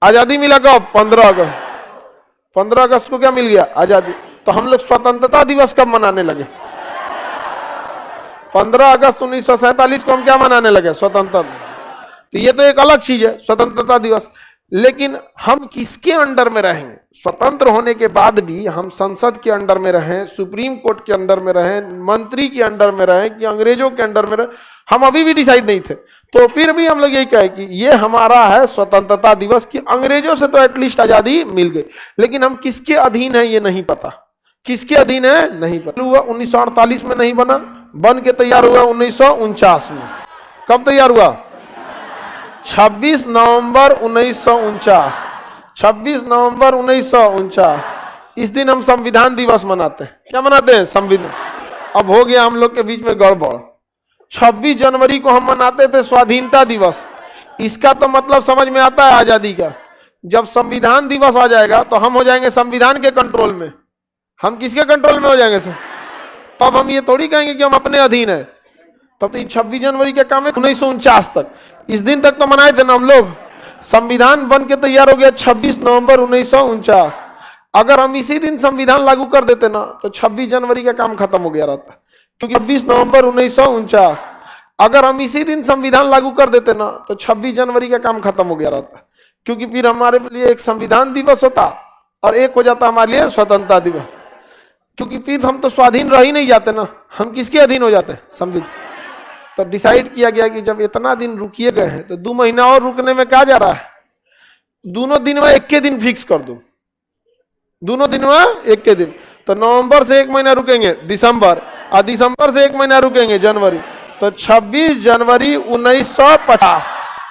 आजादी मिला कब? 15 अगस्त। 15 अगस्त को क्या मिल गया? आजादी। तो हम लोग स्वतंत्रता दिवस कब मनाने लगे? 15 अगस्त 1947 को हम क्या मनाने लगे? स्वतंत्रता। तो ये तो एक अलग चीज है, स्वतंत्रता दिवस। लेकिन हम किसके अंडर में रहेंगे? स्वतंत्र होने के बाद भी हम संसद के अंडर में रहें, सुप्रीम कोर्ट के अंडर में रहें, मंत्री के अंडर में रहें कि अंग्रेजों के अंडर में रहें, हम अभी भी डिसाइड नहीं थे। तो फिर भी हम लोग यही कहे कि ये हमारा है स्वतंत्रता दिवस, कि अंग्रेजों से तो एटलीस्ट आजादी मिल गई। लेकिन हम किसके अधीन है ये नहीं पता, किसके अधीन है नहीं पता। हुआ 1948 में नहीं बना, बन के तैयार हुआ 1949 में। कब तैयार हुआ? 26 नवंबर 1949। 26 नवंबर 1949 इस दिन हम संविधान दिवस मनाते हैं। क्या मनाते हैं? संविधान। अब हो गया हम लोग के बीच में गड़बड़। 26 जनवरी को हम मनाते थे स्वाधीनता दिवस। इसका तो मतलब समझ में आता है आजादी का। जब संविधान दिवस आ जाएगा तो हम हो जाएंगे संविधान के कंट्रोल में। हम किसके कंट्रोल में हो जाएंगे सर? तब हम ये थोड़ी कहेंगे कि हम अपने अधीन है। तब तो 26 जनवरी के काम है 1949 तक, इस दिन तक तो मनाए थे ना हम लोग। संविधान बन के तैयार हो गया 26 नवंबर 1949। अगर हम इसी दिन संविधान लागू कर देते ना तो 26 जनवरी का काम खत्म हो गया रहता, क्योंकि 26 नवंबर 1949 अगर हम इसी दिन संविधान लागू कर देते ना तो 26 जनवरी का काम खत्म हो गया रहता, क्योंकि फिर हमारे लिए एक संविधान दिवस होता और एक हो जाता हमारे लिए स्वतंत्रता दिवस। क्योंकि फिर हम तो स्वाधीन रह ही नहीं जाते ना, हम किसके अधीन हो जाते? संविधान। तो डिसाइड किया गया कि जब इतना दिन रुकिए गए हैं तो 2 महीना और रुकने में क्या जा रहा है? दोनों दिन में एक के दिन फिक्स कर दो, दोनों दिन में एक के दिन। तो नवंबर से 1 महीना रुकेंगे दिसंबर, और दिसंबर से 1 महीना रुकेंगे जनवरी। तो 26 जनवरी 1950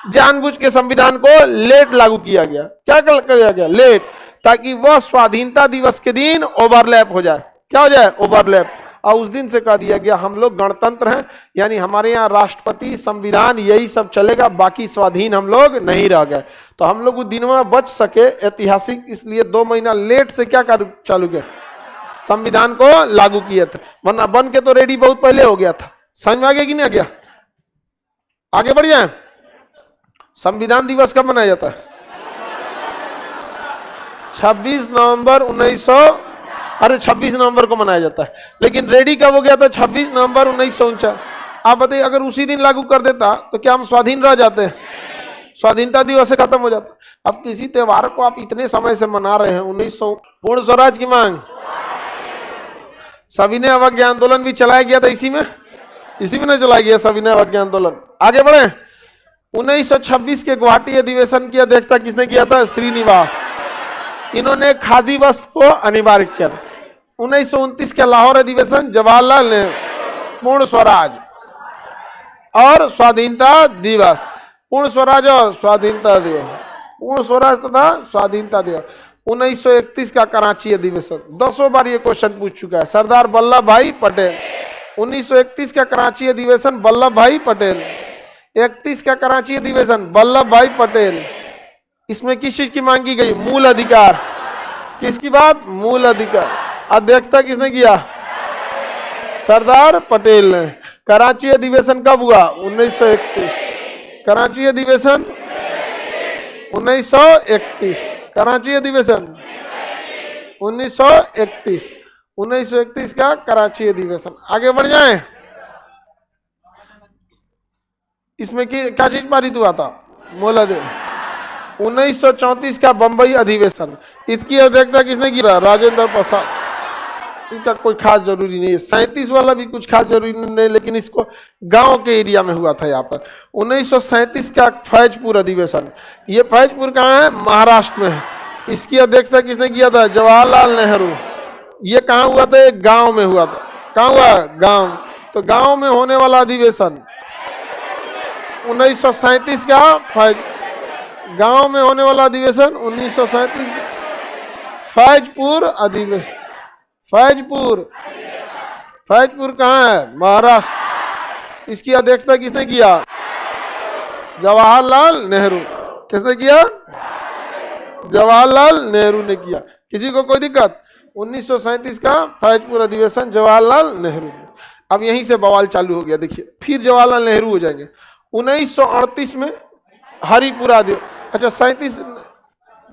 जानबूझ के संविधान को लेट लागू किया गया। क्या किया गया? लेट, ताकि वह स्वाधीनता दिवस के दिन ओवरलैप हो जाए। क्या हो जाए? ओवरलैप। और उस दिन से कह दिया गया हम लोग गणतंत्र हैं, यानी हमारे यहाँ राष्ट्रपति, संविधान यही सब चलेगा, बाकी स्वाधीन हम लोग नहीं रह गए। तो हम लोग उस दिन में बच सके, ऐतिहासिक इसलिए 2 महीना लेट से क्या चालू किया? संविधान को लागू किए थे, वरना बन के तो रेडी बहुत पहले हो गया था। समझ में आ गया कि नहीं आ गया? आगे बढ़ जाए। संविधान दिवस कब मनाया जाता है? 26 नवंबर को मनाया जाता है। लेकिन रेडी कब हो गया था? 26 नवंबर 1949। आप बताइए, अगर उसी दिन लागू कर देता तो क्या हम स्वाधीन रह जाते? स्वाधीनता दिवस से खत्म हो जाता। अब किसी त्योहार को आप इतने समय से मना रहे हैं, 1900 पूर्ण स्वराज की मांग, सविनय अवज्ञा आंदोलन भी चलाया गया था इसी में ना चलाया गया सविनय अवज्ञा आंदोलन। आगे बढ़े। 1926 के गुवाहाटी अधिवेशन की अध्यक्षता किसने किया था? श्रीनिवास। इन्होंने खादी वस्त्र को अनिवार्य किया। 1929 के लाहौर अधिवेशन, जवाहरलाल नेहरू। पूर्ण स्वराज और स्वाधीनता दिवस, पूर्ण स्वराज और स्वाधीनता दिवस, पूर्ण स्वराज तथा स्वाधीनता दिवस। 1931 का कराची अधिवेशन, 10 बार ये क्वेश्चन पूछ चुका है। सरदार वल्लभ भाई पटेल। 1931 का कराची अधिवेशन, वल्लभ भाई पटेल। 31 का कराची अधिवेशन, वल्लभ भाई पटेल। इसमें किस चीज की मांग की गई? मूल अधिकार। किसकी बात? मूल अधिकार। अध्यक्षता किसने किया? सरदार पटेल ने। कराची अधिवेशन कब हुआ? 1931। कराची अधिवेशन 1931। कराची अधिवेशन 1931। 1931 का कराची अधिवेशन। आगे बढ़ जाएं। इसमें क्या चीज पारित हुआ था? मूल अधिकार। 1934 का बंबई अधिवेशन, इसकी अध्यक्षता किसने किया? राजेंद्र प्रसाद। इसका कोई खास जरूरी नहीं है। 37 वाला भी कुछ खास जरूरी नहीं, लेकिन इसको गांव के एरिया में हुआ था यहाँ पर। 1937 का फैजपुर अधिवेशन, ये फैजपुर कहाँ है? महाराष्ट्र में है। इसकी अध्यक्षता किसने किया था? जवाहरलाल नेहरू। ये कहाँ हुआ था? एक गांव में हुआ था। कहाँ हुआ? गांव। तो गांव में होने वाला अधिवेशन 1937 का गांव में होने वाला अधिवेशन 1937 फैजपुर अधिवेशन। फैजपुर कहाँ है? महाराष्ट्र। इसकी अध्यक्षता किसने किया? जवाहरलाल नेहरू। किसने किया? जवाहरलाल नेहरू ने किया। किसी को कोई दिक्कत? 1937 का फैजपुर अधिवेशन जवाहरलाल नेहरू। अब यहीं से बवाल चालू हो गया। देखिए फिर जवाहरलाल नेहरू हो जाएंगे। 1938 में हरिपुरा अधिवेशन, अच्छा 37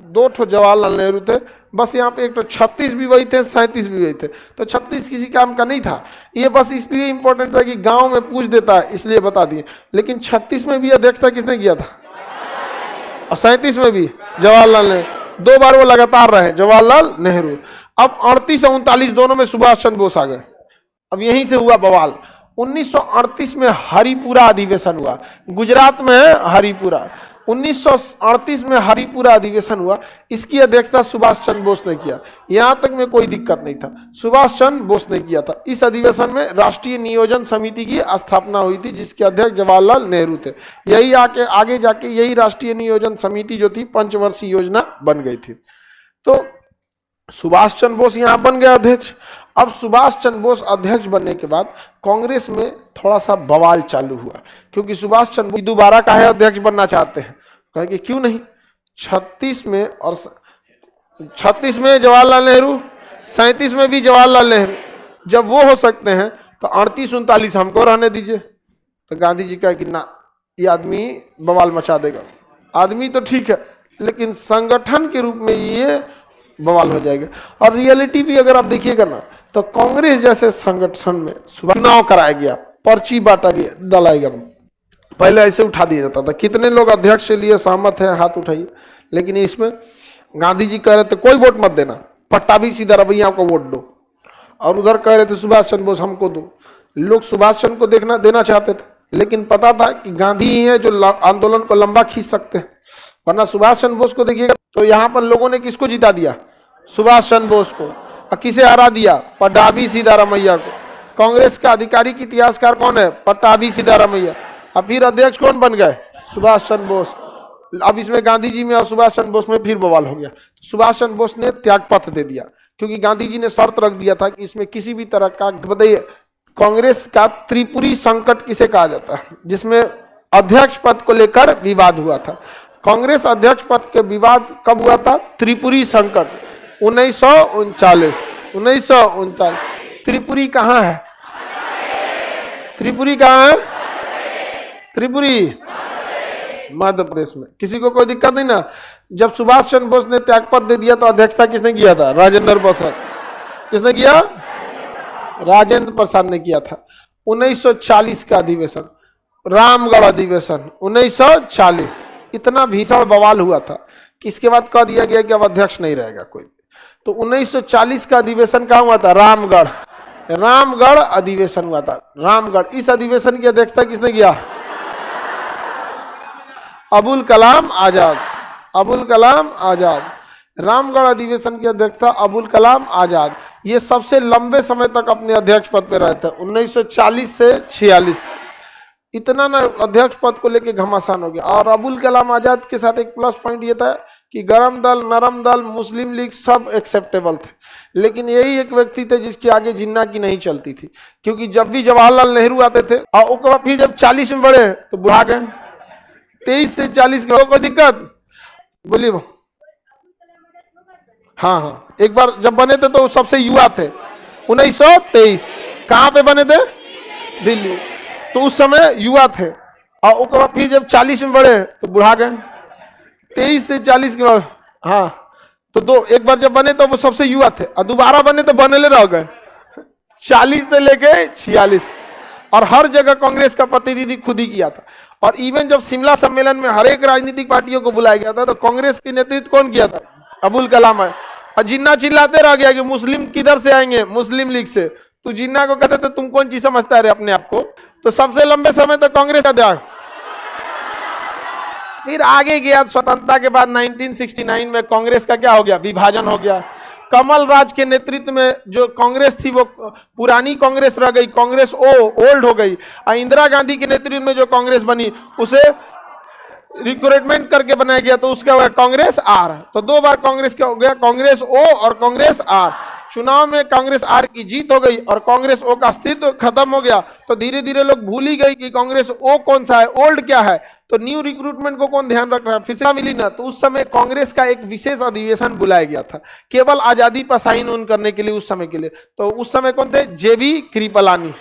दो ठो जवाहरलाल नेहरू थे, बस यहाँ पे एक तो 36 भी वही थे, 37 भी वही थे। तो 36 किसी काम का नहीं था, ये बस इसलिए इंपॉर्टेंट था कि गांव में पूछ देता है इसलिए बता दिए। लेकिन 36 में भी अध्यक्षता किसने किया था? और 37 में भी जवाहरलाल नेहरू। 2 बार वो लगातार रहे जवाहरलाल नेहरू। अब 38 और 39 दोनों में सुभाष चंद्र बोस आ गए। अब यहीं से हुआ बवाल। 1938 में हरिपुरा अधिवेशन हुआ, गुजरात में है हरिपुरा। 1938 में हरिपुरा अधिवेशन हुआ, इसकी अध्यक्षता सुभाष चंद्र बोस ने किया। यहां तक में कोई दिक्कत नहीं था, सुभाष चंद्र बोस ने किया था। इस अधिवेशन में राष्ट्रीय नियोजन समिति की स्थापना हुई थी, जिसके अध्यक्ष जवाहरलाल नेहरू थे। यही आगे जाके यही राष्ट्रीय नियोजन समिति जो थी पंचवर्षीय योजना बन गई थी। तो सुभाष चंद्र बोस यहां बन गए अध्यक्ष। अब सुभाष चंद्र बोस अध्यक्ष बनने के बाद कांग्रेस में थोड़ा सा बवाल चालू हुआ, क्योंकि सुभाष चंद्र बोस दोबारा काहे अध्यक्ष बनना चाहते हैं? कहे कि क्यों नहीं, 36 में और 36 में जवाहरलाल नेहरू, 37 में भी जवाहरलाल नेहरू, जब वो हो सकते हैं तो 38-39 हमको रहने दीजिए। तो गांधी जी कहे कि ना, ये आदमी बवाल मचा देगा। आदमी तो ठीक है, लेकिन संगठन के रूप में ये बवाल हो जाएगा। और रियलिटी भी अगर आप देखिएगा ना, तो कांग्रेस जैसे संगठन में चुनाव कराया गया, पर्ची बांटा गया, दलाएगा। पहले ऐसे उठा दिया जाता था, कितने लोग अध्यक्ष के लिए सहमत हैं हाथ उठाइए। लेकिन इसमें गांधी जी कह रहे थे कोई वोट मत देना, पट्टाभी सीतारामैया को वोट दो। और उधर कह रहे थे सुभाष चंद्र बोस हमको दो। लोग सुभाष चंद्र को देना चाहते थे, लेकिन पता था कि गांधी ही है जो आंदोलन को लंबा खींच सकते हैं। वरना सुभाष चंद्र बोस को देखिएगा तो यहाँ पर लोगों ने किसको जिता दिया? सुभाष चंद्र बोस को। और किसे हरा दिया? पट्टाभी सीतारामैया को। कांग्रेस का आधिकारिक इतिहासकार कौन है? पट्टाभी सीतारामैया। अब फिर अध्यक्ष कौन बन गए? सुभाष चंद्र बोस। अब इसमें गांधी जी में और सुभाष चंद्र बोस में फिर बवाल हो गया। सुभाष चंद्र बोस ने त्यागपत्र दे दिया, क्योंकि गांधी जी ने शर्त रख दिया था कि इसमें किसी भी तरह का, बताइए कांग्रेस का त्रिपुरी संकट किसे कहा जाता है, जिसमें अध्यक्ष पद को लेकर विवाद हुआ था। कांग्रेस अध्यक्ष पद के विवाद कब हुआ था? त्रिपुरी संकट 1939। त्रिपुरी कहाँ है? त्रिपुरी कहाँ है? त्रिपुरी मध्य प्रदेश में। किसी को कोई दिक्कत नहीं ना? जब सुभाष चंद्र बोस ने त्यागपत्र दे दिया तो अध्यक्षता किसने किया था? राजेंद्र प्रसाद। किसने किया? राजेंद्र प्रसाद ने किया था। 1940 का अधिवेशन, रामगढ़ अधिवेशन 1940, इतना भीषण बवाल हुआ था कि इसके बाद कह दिया गया कि अब अध्यक्ष नहीं रहेगा कोई। तो 1940 का अधिवेशन कहाँ हुआ था? रामगढ़ अधिवेशन हुआ था। रामगढ़, इस अधिवेशन की अध्यक्षता किसने किया? अबुल कलाम आजाद। रामगढ़ अधिवेशन की अध्यक्षता अबुल कलाम आजाद। ये सबसे लंबे समय तक अपने अध्यक्ष पद पे रहे थे, 1940 से 46। इतना ना अध्यक्ष पद को लेके घमासान हो गया। और अबुल कलाम आजाद के साथ एक प्लस पॉइंट ये था कि गरम दल, नरम दल, मुस्लिम लीग सब एक्सेप्टेबल थे। लेकिन यही एक व्यक्ति थे जिसके आगे जिन्ना की नहीं चलती थी, क्योंकि जब भी जवाहरलाल नेहरू आते थे और उसके बाद फिर जब 40 में बढ़े तो बुढ़ा गए। 23 से 40 के कोई दिक्कत? बोलिए। हाँ, एक बार जब बने थे तो सबसे युवा थे, 1923। कहाँ पे बने थे? दिल्ली। तो उस समय युवा थे, और उसके बाद फिर जब 40 में बढ़े तो बुढ़ा गए। 23 से 40 के बाद, हाँ, तो एक बार जब बने तो वो सबसे युवा थे, और दोबारा बने तो बनले रह गए 40 से लेके 46। और हर जगह कांग्रेस का प्रतिनिधि खुद ही किया था। और इवन जब शिमला सम्मेलन में हर एक राजनीतिक पार्टियों को बुलाया गया था तो कांग्रेस की नेतृत्व कौन किया था? अबुल कलाम है। और जिन्ना चिल्लाते रह गया कि मुस्लिम किधर से आएंगे? मुस्लिम लीग से। तो जिन्ना को कहते थे तुम कौन चीज समझता है अपने आप को? तो सबसे लंबे समय तक कांग्रेस का त्याग। फिर आगे गया, स्वतंत्रता के बाद 1969 में कांग्रेस का क्या हो गया? विभाजन हो गया। कमल राज के नेतृत्व में जो कांग्रेस थी वो पुरानी कांग्रेस रह गई, कांग्रेस ओल्ड हो गई। और इंदिरा गांधी के नेतृत्व में जो कांग्रेस बनी उसे रिक्रूटमेंट करके बनाया गया, तो उसका हुआ कांग्रेस आर। तो 2 बार कांग्रेस क्या हो गया? कांग्रेस ओ और कांग्रेस आर। चुनाव में कांग्रेस आर की जीत हो गई और कांग्रेस ओ का अस्तित्व खत्म हो गया। तो धीरे धीरे लोग भूल ही गए कि कांग्रेस ओ कौन सा है, ओल्ड क्या है। तो न्यू रिक्रूटमेंट को कौन ध्यान रख रहा है? फिर से मिली ना, तो उस समय कांग्रेस का एक विशेष अधिवेशन बुलाया गया था केवल आजादी पर साइन ऑन करने के लिए, उस समय के लिए। तो उस समय कौन थे? जेबी कृपलानी,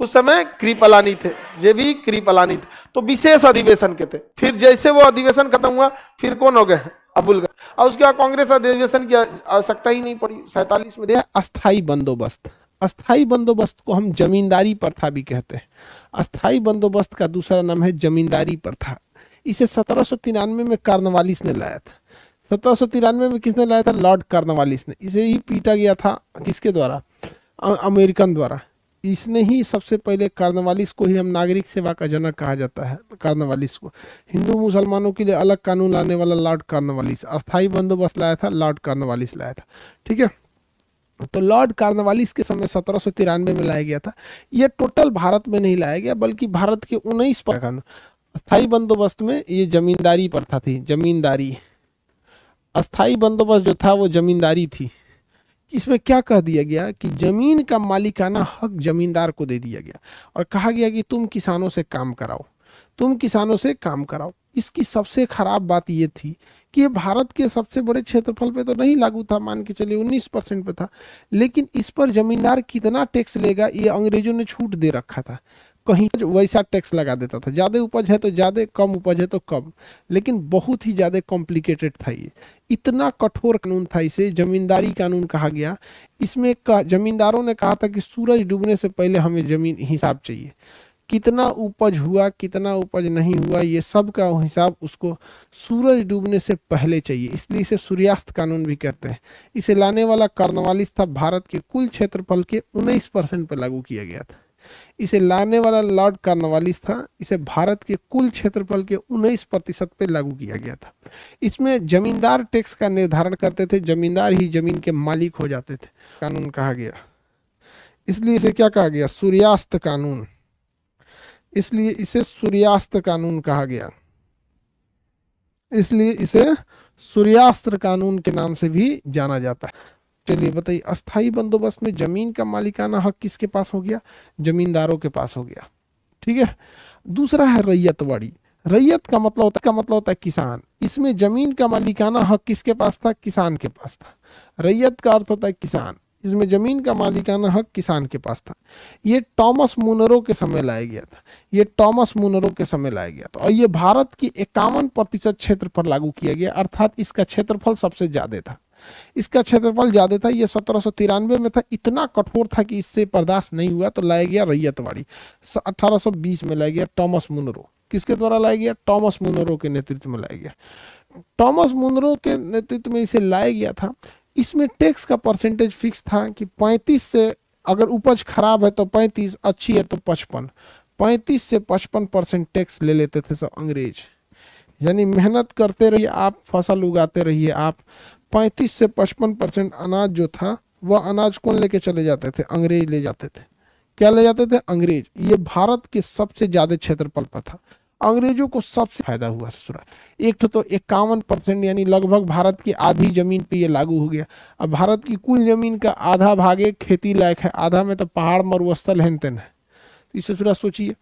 उस समय कृपलानी थे, जेबी कृपलानी थे। तो विशेष अधिवेशन के थे। फिर जैसे वो अधिवेशन खत्म हुआ, फिर कौन हो गए? अबुल गनी। और उसके बाद कांग्रेस अधिवेशन की आवश्यकता ही नहीं पड़ी 47 में। अस्थाई बंदोबस्त, अस्थाई बंदोबस्त को हम जमींदारी प्रथा भी कहते हैं। अस्थाई बंदोबस्त का दूसरा नाम है जमींदारी प्रथा। इसे 1793 में कार्नवालिस ने लाया था। 1793 में किसने लाया था? लॉर्ड कार्नवालिस ने। इसे ही पीटा गया था, किसके द्वारा? अमेरिकन द्वारा। इसने ही सबसे पहले कार्नवालिस को ही हम नागरिक सेवा का जनक कहा जाता है। कार्नवालिस को हिंदू मुसलमानों के लिए अलग कानून लाने वाला लॉर्ड कार्नवालिस, अस्थाई बंदोबस्त लाया था, लॉर्ड कार्नवालिस लाया था। ठीक है, तो लॉर्ड कार्नवालिस के समय 1793 में लाया गया था। ये टोटल भारत में नहीं लाया गया, बल्कि भारत के 19 पर अस्थाई बंदोबस्त में ये जमींदारी प्रथा थी। जमींदारी, अस्थाई बंदोबस्त जो था वो जमींदारी थी। इसमें क्या कह दिया गया कि जमीन का मालिकाना हक जमींदार को दे दिया गया और कहा गया कि तुम किसानों से काम कराओ, तुम किसानों से काम कराओ। इसकी सबसे खराब बात ये थी कि ये भारत के सबसे बड़े क्षेत्रफल पे तो नहीं लागू था, मान के चलिए 19% पे था, लेकिन इस पर जमींदार कितना टैक्स लेगा ये अंग्रेजों ने छूट दे रखा था। कहीं वैसा टैक्स लगा देता था, ज़्यादा उपज है तो ज़्यादा, कम उपज है तो कम, लेकिन बहुत ही ज़्यादा कॉम्प्लिकेटेड था ये। इतना कठोर कानून था, इसे जमींदारी कानून कहा गया। इसमें जमींदारों ने कहा था कि सूरज डूबने से पहले हमें जमीन हिसाब चाहिए, कितना उपज हुआ कितना उपज नहीं हुआ ये सब का हिसाब उसको सूरज डूबने से पहले चाहिए, इसलिए इसे सूर्यास्त कानून भी कहते हैं। इसे लाने वाला कार्नवालिस था, भारत के कुल क्षेत्रफल के 19% पर लागू किया गया था। इसे लाने वाला लॉर्ड कार्नवालिस था, इसे भारत के कुल क्षेत्रफल के 19% पे लागू किया गया था। इसमें जमींदार टैक्स का निर्धारण करते थे, जमींदार ही जमीन के मालिक हो जाते थे। कानून कहा गया, इसलिए इसे क्या कहा गया? सूर्यास्त कानून। इसलिए इसे सूर्यास्त कानून कहा गया, इसलिए इसे सूर्यास्त कानून के नाम से भी जाना जाता है। चलिए बताइए, अस्थाई बंदोबस्त में जमीन का मालिकाना हक किसके पास हो गया? जमींदारों के पास हो गया। ठीक है, दूसरा है रैयतवाड़ी। रैयत का मतलब होता है किसान। इसमें जमीन का मालिकाना हक किसके पास था? किसान के पास था। रैयत का अर्थ होता है किसान, इसमें जमीन का मालिकाना हक किसान के पास था। ये टॉमस मुनरो के समय लाया गया था, ये टॉमस मुनरो के समय लाया गया था। और ये भारत की 51% क्षेत्र पर लागू किया गया, अर्थात इसका क्षेत्रफल सबसे ज्यादा था। इसका क्षेत्रफल ज्यादा था, ये 1793 में था। इतना कठोर था कि इससे बर्दाश्त नहीं हुआ तो लाया गया रैयतवाड़ी। 1820 में लाया गया टॉमस मुनरो। किसके द्वारा लाया गया? टॉमस मुनरो के नेतृत्व में लाया गया। टॉमस मुनरो के नेतृत्व में इसे लाया गया था। इसमें टैक्स का परसेंटेज फिक्स था कि 35 से, अगर उपज खराब है तो 35, अच्छी है तो 55, 35 से 55% टैक्स ले लेते थे सब अंग्रेज। यानी मेहनत करते रहिए आप, फसल उगाते रहिए आप। 35 से 55% अनाज जो था वह अनाज कौन लेके चले जाते थे? अंग्रेज ले जाते थे। क्या ले जाते थे? अंग्रेज। ये भारत के सबसे ज्यादा क्षेत्रफल पर था, अंग्रेजों को सबसे फायदा हुआ ससुरा। एक तो 51% यानी लगभग भारत की आधी जमीन पे ये लागू हो गया। अब भारत की कुल जमीन का आधा भाग एक खेती लायक है, आधा में तो पहाड़ मरुस्थल है। तो इसे ससुरा सोचिए।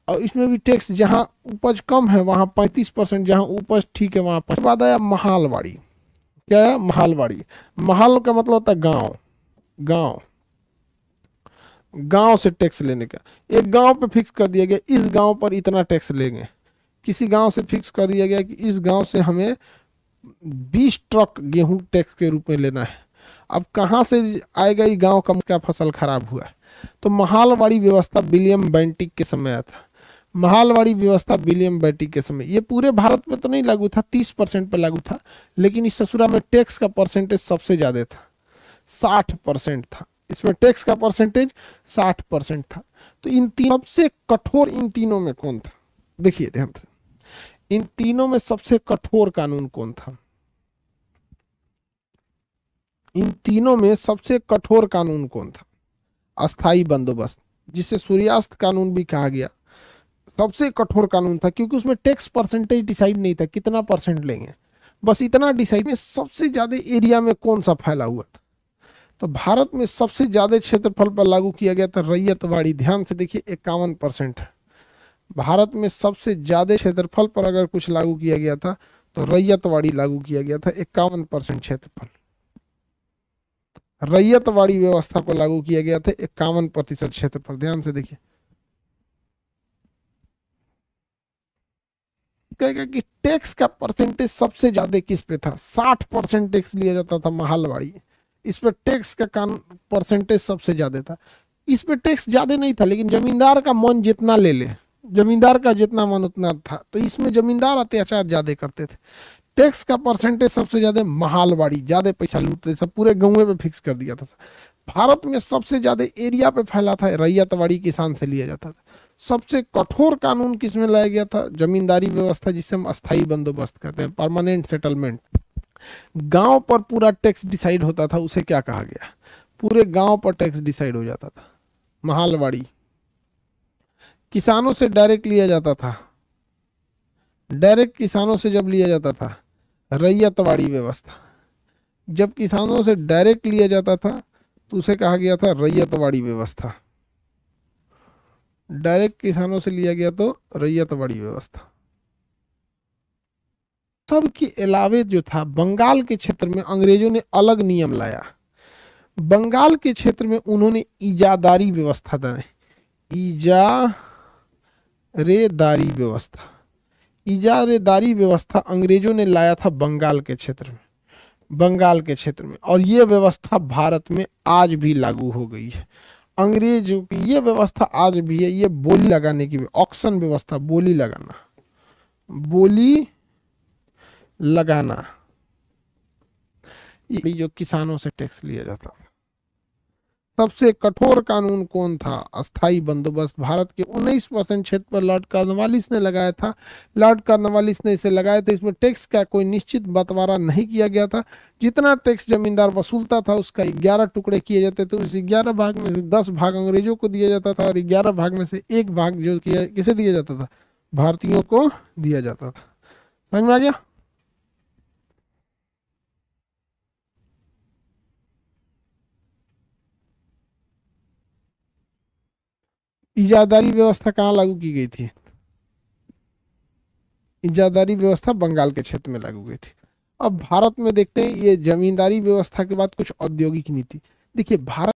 और इसमें भी टैक्स, जहाँ उपज कम है वहाँ 35%, जहाँ उपज ठीक है वहाँ 5। बाद आया महालवाड़ी। क्या है? महालवाड़ी। महाल का मतलब होता है गाँव। गाँव, गांव से टैक्स लेने का। एक गांव पे फिक्स कर दिया गया, इस गांव पर इतना टैक्स लेंगे। किसी गांव से फिक्स कर दिया गया कि इस गांव से हमें 20 ट्रक गेहूं टैक्स के रूप में लेना है। अब कहां से आएगा ये गांव का फसल खराब हुआ? तो महालवाड़ी व्यवस्था विलियम बेंटिक के समय आया था। महालवाड़ी व्यवस्था विलियम बेंटिक के समय, ये पूरे भारत में तो नहीं लागू था, 30% पे लागू था, लेकिन इस ससुरा में टैक्स का परसेंटेज सबसे ज्यादा था, 60% था। इसमें टैक्स का परसेंटेज 60% था। तो इन तीनों सबसे कठोर, इन तीनों में कौन था? देखिए ध्यान से, इन तीनों में सबसे कठोर कानून कौन था? इन तीनों में सबसे कठोर कानून कौन था? अस्थाई बंदोबस्त, जिसे सूर्यास्त कानून भी कहा गया, सबसे कठोर कानून था, क्योंकि उसमें टैक्स परसेंटेज डिसाइड नहीं था, कितना परसेंट लेंगे, बस इतना डिसाइड। सबसे ज्यादा एरिया में कौन सा फैला हुआ था? तो भारत में सबसे ज्यादा क्षेत्रफल पर लागू किया गया था रैयतवाड़ी। ध्यान से देखिए, 51% है। भारत में सबसे ज्यादा क्षेत्रफल पर अगर कुछ लागू किया गया था तो रैयतवाड़ी लागू किया गया था, 51% क्षेत्रफल। रैयतवाड़ी व्यवस्था को लागू किया गया था, 51% क्षेत्रफल। ध्यान से देखिए, कहेगा कि टैक्स का परसेंटेज सबसे ज्यादा किस पे था, 60% टैक्स लिया जाता था महलवाड़ी, इस पर टैक्स का परसेंटेज सबसे ज्यादा था। इस पे टैक्स ज्यादा नहीं था, लेकिन जमींदार का मन जितना ले ले, जमींदार का जितना मन उतना था, तो इसमें जमींदार अत्याचार ज्यादा करते थे। टैक्स का परसेंटेज सबसे ज्यादा महलवाड़ी, ज्यादा पैसा लूटते सब, पूरे गाँव पे फिक्स कर दिया था। भारत में सबसे ज्यादा एरिया पे फैला था, रैयतवाड़ी किसान से लिया जाता था। सबसे कठोर कानून किसमें लाया गया था, जमींदारी व्यवस्था, जिसे हम अस्थाई बंदोबस्त कहते हैं, परमानेंट सेटलमेंट। गांव पर पूरा टैक्स डिसाइड होता था, उसे क्या कहा गया, पूरे गांव पर टैक्स डिसाइड हो जाता था। महलवाड़ी किसानों से डायरेक्ट लिया जाता था, डायरेक्ट किसानों से जब लिया जाता था, रैयतवाड़ी व्यवस्था। जब किसानों से डायरेक्ट लिया जाता था तो उसे कहा गया था रैयतवाड़ी व्यवस्था। डायरेक्ट किसानों से लिया गया तो रैयतवाड़ी व्यवस्था। सब के अलावे जो था, बंगाल के क्षेत्र में अंग्रेजों ने अलग नियम लाया। बंगाल के क्षेत्र में उन्होंने इजादारी व्यवस्था दी, इजारेदारी व्यवस्था। इजारेदारी व्यवस्था अंग्रेजों ने लाया था बंगाल के क्षेत्र में, बंगाल के क्षेत्र में, और ये व्यवस्था भारत में आज भी लागू हो गई है। अंग्रेजों की ये व्यवस्था आज भी है। ये बोली लगाने की, ऑक्शन व्यवस्था, बोली लगाना, बोली लगाना, ये जो किसानों से टैक्स लिया जाता था। सबसे कठोर कानून कौन था, अस्थाई बंदोबस्त। भारत के 19% क्षेत्र पर लॉर्ड कॉर्नवालिस ने लगाया था। लॉर्ड कॉर्नवालिस ने इसे लगाया था। इसमें टैक्स का कोई निश्चित बंटवारा नहीं किया गया था। जितना टैक्स जमींदार वसूलता था उसका 11 टुकड़े किए जाते थे। उस 11 भाग में से 10 भाग अंग्रेजों को दिया जाता था और 11 भाग में से एक भाग जो किसे दिया जाता था, भारतीयों को दिया जाता था। समझ में आ गया। इजादारी व्यवस्था कहाँ लागू की गई थी, इजादारी व्यवस्था बंगाल के क्षेत्र में लागू गई थी। अब भारत में देखते हैं, ये जमींदारी व्यवस्था के बाद कुछ औद्योगिक नीति। देखिए, भारत